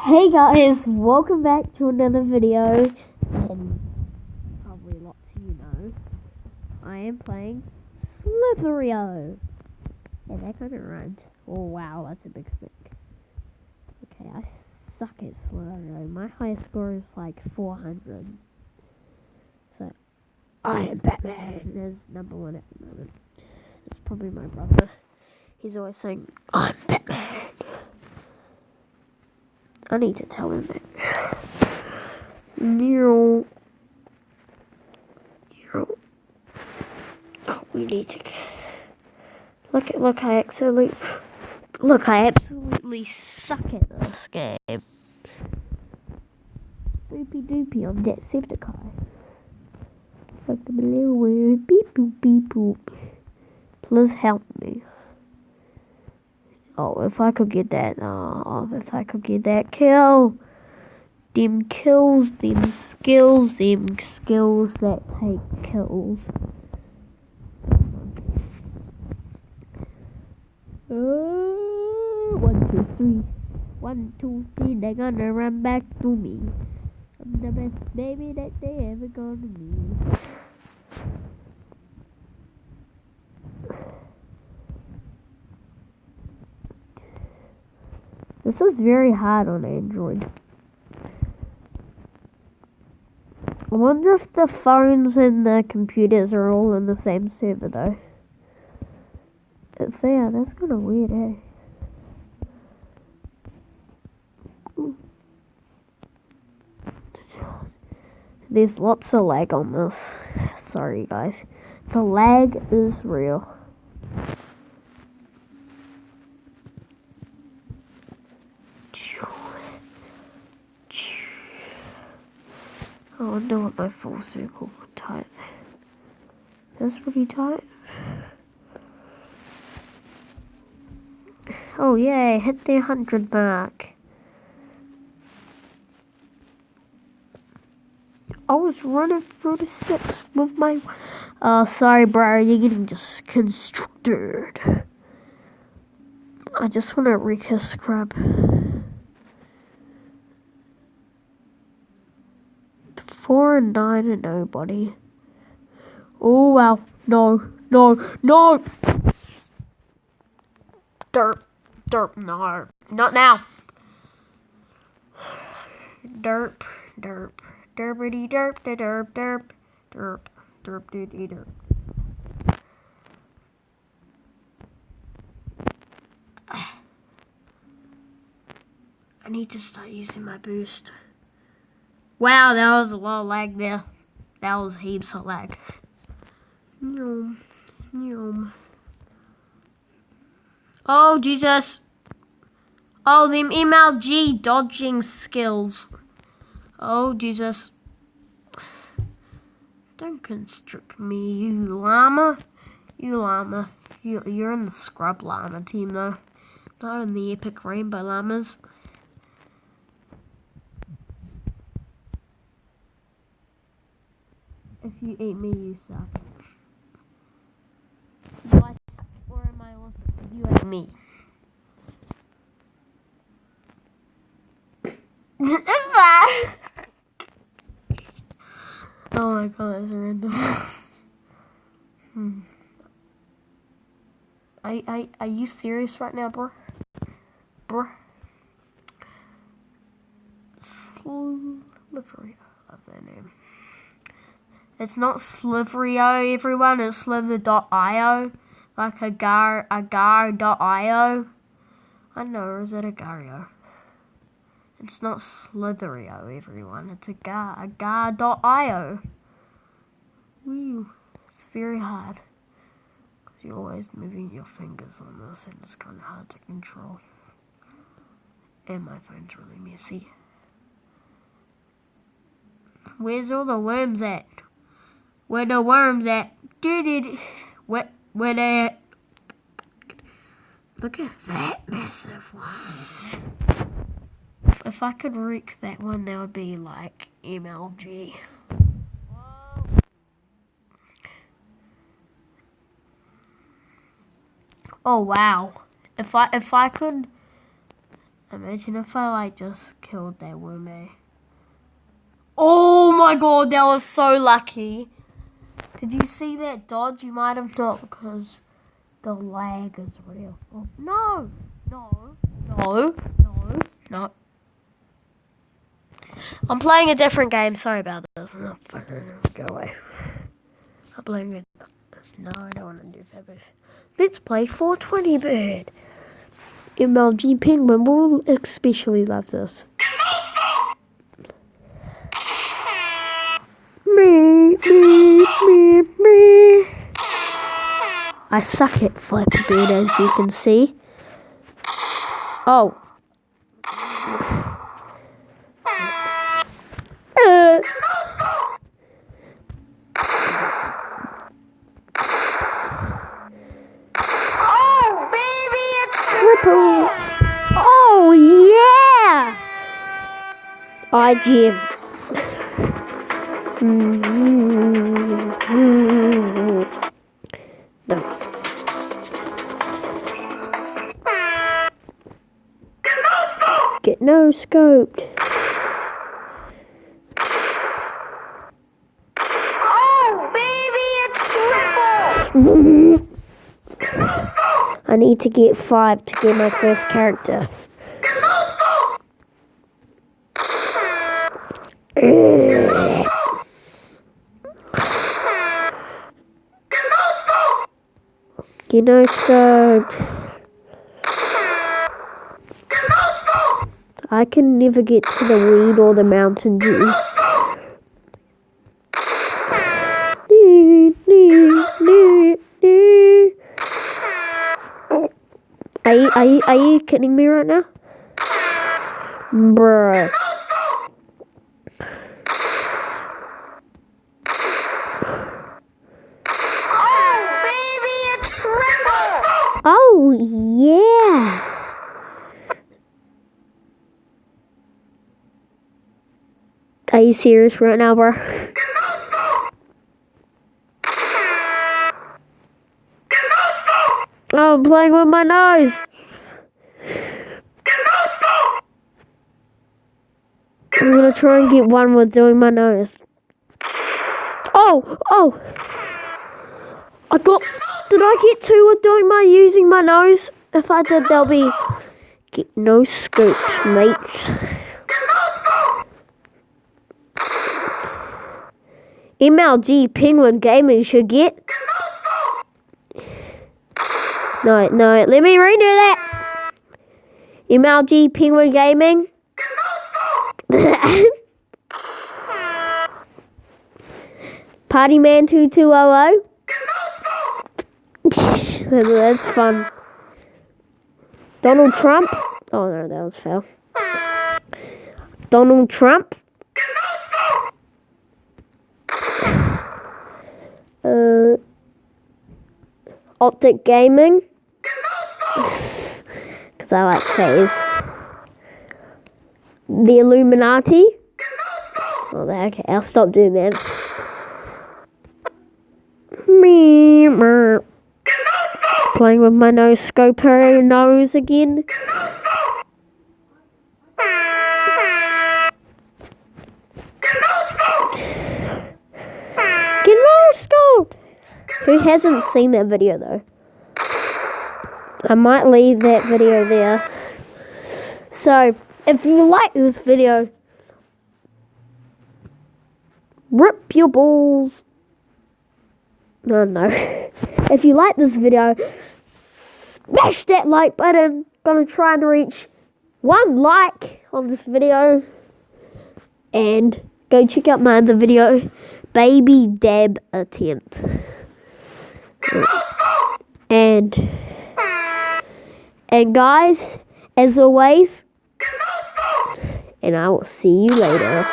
Hey guys, welcome back to another video, and probably lots of you know, I am playing Slither.ok. Yeah, that kind of rhymed. Oh wow, that's a big stick. Okay, I suck at Slither.ok. My highest score is like 400. So, I am Batman. There's number one at the moment. It's probably my brother. He's always saying, I'm Batman. I need to tell him that. Oh, we need to look. I absolutely suck at this game. Boopy doopy on Decepticon. Like the little word beep boop beep boop. Please help me. Oh, if I could get that, kill. Them kills, them skills that take kills. 1, 2, 3. 1, 2, 3. They're gonna run back to me. I'm the best baby that they ever gonna be. This is very hard on Android. I wonder if the phones and the computers are all in the same server though. It's there, that's kind of weird, eh? There's lots of lag on this. Sorry guys. The lag is real. I wonder what my full circle tight. That's pretty tight. Oh yeah, hit the 100 mark. I was running through the 6 with my... sorry bro, you're getting just constructed. I just want to wreak his scrub. 4 and 9 and nobody. Oh wow, no. Derp, no. Not now. Derp. Derpity derp, derp. I need to start using my boost. Wow, that was a lot of lag there. That was heaps of lag. Oh, Jesus. Oh, them MLG dodging skills. Oh, Jesus. Don't constrict me, you llama. You're in the scrub llama team, though. Not in the epic rainbow llamas. If you eat me, you suck. Do I suck, or am I awesome? You ate me. Oh my god, that's random. Are you serious right now, bro? Slither.ok, that's their name. It's not Slither.ok, everyone. It's Slither.io, like agar.io. I don't know, or is it Agario? It's not Slither.ok, everyone. It's agar.io. Woo, it's very hard. Because you're always moving your fingers on this, and it's kind of hard to control. And my phone's really messy. Where's all the worms at? Where the worms at? Where they at? Look at that massive one. If I could wreck that one, that would be like MLG. Oh wow! If I could, Imagine if I like just killed that worm. Oh my god, that was so lucky. Did you see that dodge? You might have not because the lag is real. Oh, no. I'm playing a different game. Sorry about this. No, go away. I'm playing it. No, I don't want to do that. Let's play 420 Bird. MLG Penguin will especially love this. Me. I suck at Flappy Bird, as you can see. Oh. Oh, baby, it's Triple. Oh, yeah. I Jim. No. Get no scoped. Oh, baby, it's triple. I need to get 5 to get my first character. Get no scoped. I can never get to the weed or the Mountain Dew. Are you kidding me right now? Bruh. Oh, baby, it's triple. Oh, yeah. Are you serious right now, bro? Oh, I'm playing with my nose. I'm gonna try and get one with doing my nose. Oh! Did I get 2 with using my nose? If I did, they'll be get no scooped, mate. MLG Penguin Gaming should get. No, let me redo that. MLG Penguin Gaming. Partyman 2200. That's fun. Donald Trump. Oh no, that was fail. Donald Trump. Optic Gaming. Because I like phase. The Illuminati. Oh, okay, I'll stop doing that. Playing with my nose scoper nose again. Get no scope. Who hasn't seen that video though? I might leave that video there. So, if you like this video, rip your balls. No. If you like this video, smash that like button. Gonna try and reach 1 like on this video. And go check out my other video, Baby Dab Attempt. And guys, as always, and I will see you later.